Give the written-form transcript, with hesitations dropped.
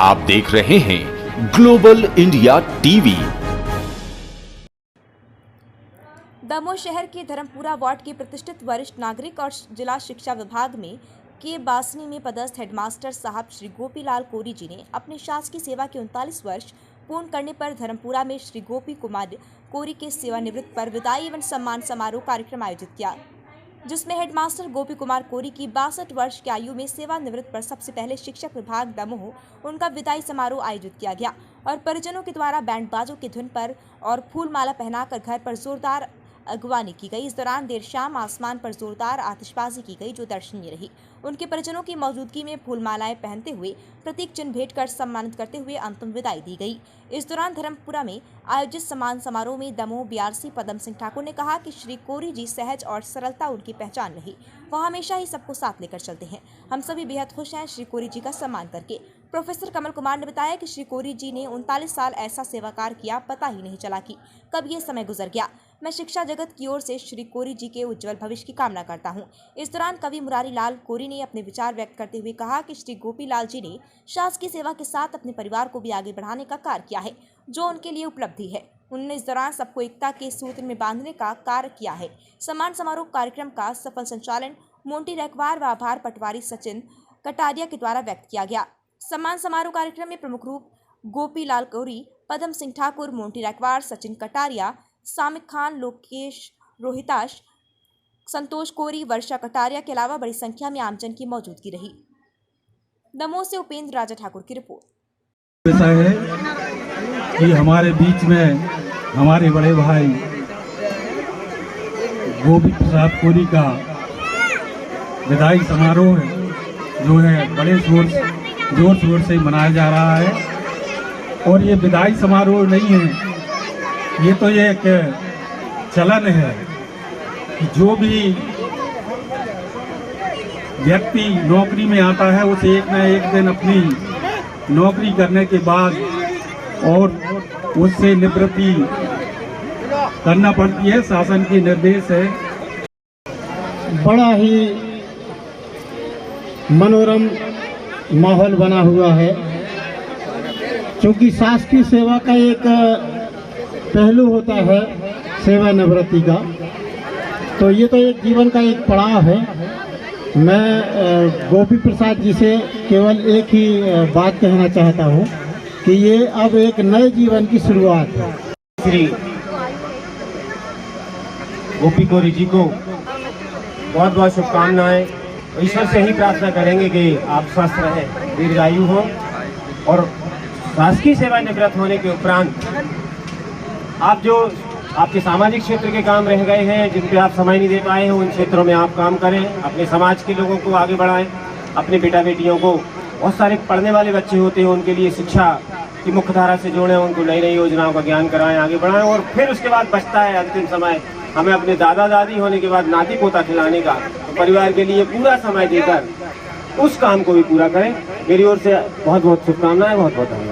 आप देख रहे हैं ग्लोबल इंडिया टीवी। दमोह शहर के धर्मपुरा वार्ड के प्रतिष्ठित वरिष्ठ नागरिक और जिला शिक्षा विभाग में के बासनी में पदस्थ हेडमास्टर साहब श्री गोपीलाल कोरी जी ने अपनी शासकीय सेवा के 39 वर्ष पूर्ण करने पर धर्मपुरा में श्री गोपी कुमार कोरी के सेवानिवृत्त पर विदाई एवं सम्मान समारोह कार्यक्रम आयोजित किया, जिसमें हेडमास्टर गोपी कुमार कोरी की 62 वर्ष की आयु में सेवानिवृत्त पर सबसे पहले शिक्षक विभाग दमोह उनका विदाई समारोह आयोजित किया गया और परिजनों के द्वारा बैंड बाजों की धुन पर और फूल माला पहनाकर घर पर जोरदार अगवानी की गई। इस दौरान देर शाम आसमान पर जोरदार आतिशबाजी की गई, जो दर्शनीय रही। उनके परिजनों की मौजूदगी में फूल मालाएं पहनते हुए प्रतीक चिन्ह भेंट कर सम्मानित करते हुए अंतिम विदाई दी गई। इस दौरान धर्मपुरा में आयोजित सम्मान समारोह में दमोह बीआरसी पदम सिंह ठाकुर ने कहा कि श्री कोरी जी सहज और सरलता उनकी पहचान रही। वह हमेशा ही सबको साथ लेकर चलते हैं। हम सभी बेहद खुश हैं श्री कोरी जी का सम्मान करके। प्रोफेसर कमल कुमार ने बताया कि श्री कोरी जी ने 39 साल ऐसा सेवा कार्य किया, पता ही नहीं चला कि कब ये समय गुजर गया। मैं शिक्षा जगत की ओर से श्री कोरी जी के उज्जवल भविष्य की कामना करता हूं। इस दौरान कवि मुरारी लाल कोरी ने अपने विचार व्यक्त करते हुए कहा कि श्री गोपी लाल जी ने शासकीय सेवा के साथ अपने परिवार को भी आगे बढ़ाने का कार्य किया है, जो उनके लिए उपलब्धि है। उन्होंने इस दौरान सबको एकता के सूत्र में बांधने का कार्य किया है। सम्मान समारोह कार्यक्रम का सफल संचालन मोंटी रैकवार व आभार पटवारी सचिन कटारिया के द्वारा व्यक्त किया गया। सम्मान समारोह कार्यक्रम में प्रमुख रूप गोपी लाल कोरी, पदम सिंह ठाकुर, मोंटी रैकवार, सचिन कटारिया, सामिक खान, लोकेश रोहिताश, संतोष कोरी, वर्षा कटारिया के अलावा बड़ी संख्या में आमजन की मौजूदगी रही। दमोह से उपेंद्र राजा ठाकुर की रिपोर्ट। ऐसा है कि हमारे बीच में हमारे बड़े भाई गोपी प्रसाद कोरी का विदाई समारोह जो है बड़े जोर शोर से मनाया जा रहा है। और ये विदाई समारोह नहीं है, ये तो ये एक चलन है कि जो भी व्यक्ति नौकरी में आता है उसे एक न एक दिन अपनी नौकरी करने के बाद और उससे निवृत्ति करना पड़ती है। शासन के निर्देश है। बड़ा ही मनोरम माहौल बना हुआ है, क्योंकि शासकीय सेवा का एक पहलू होता है सेवानिवृत्ति का, तो ये तो एक जीवन का एक पड़ाव है। मैं गोपी प्रसाद जी से केवल एक ही बात कहना चाहता हूँ कि ये अब एक नए जीवन की शुरुआत है। श्री गोपी कोरी जी को बहुत बहुत शुभकामनाएं। ईश्वर से ही प्रार्थना करेंगे कि आप स्वस्थ रहें, दीर्घायु हो और शासकीय सेवानिवृत्त होने के उपरांत आप जो आपके सामाजिक क्षेत्र के काम रह गए हैं, जिन पे आप समय नहीं दे पाए हैं, उन क्षेत्रों में आप काम करें, अपने समाज के लोगों को आगे बढ़ाएं, अपने बेटा बेटियों को, बहुत सारे पढ़ने वाले बच्चे होते हैं, उनके लिए शिक्षा की मुख्य धारा से जोड़ें, उनको नई नई योजनाओं का ज्ञान कराएं, आगे बढ़ाएं। और फिर उसके बाद बचता है अंतिम समय हमें अपने दादा दादी होने के बाद नाती पोता खिलाने का, तो परिवार के लिए पूरा समय देकर उस काम को भी पूरा करें। मेरी ओर से बहुत बहुत शुभकामनाएं, बहुत बहुत धन्यवाद।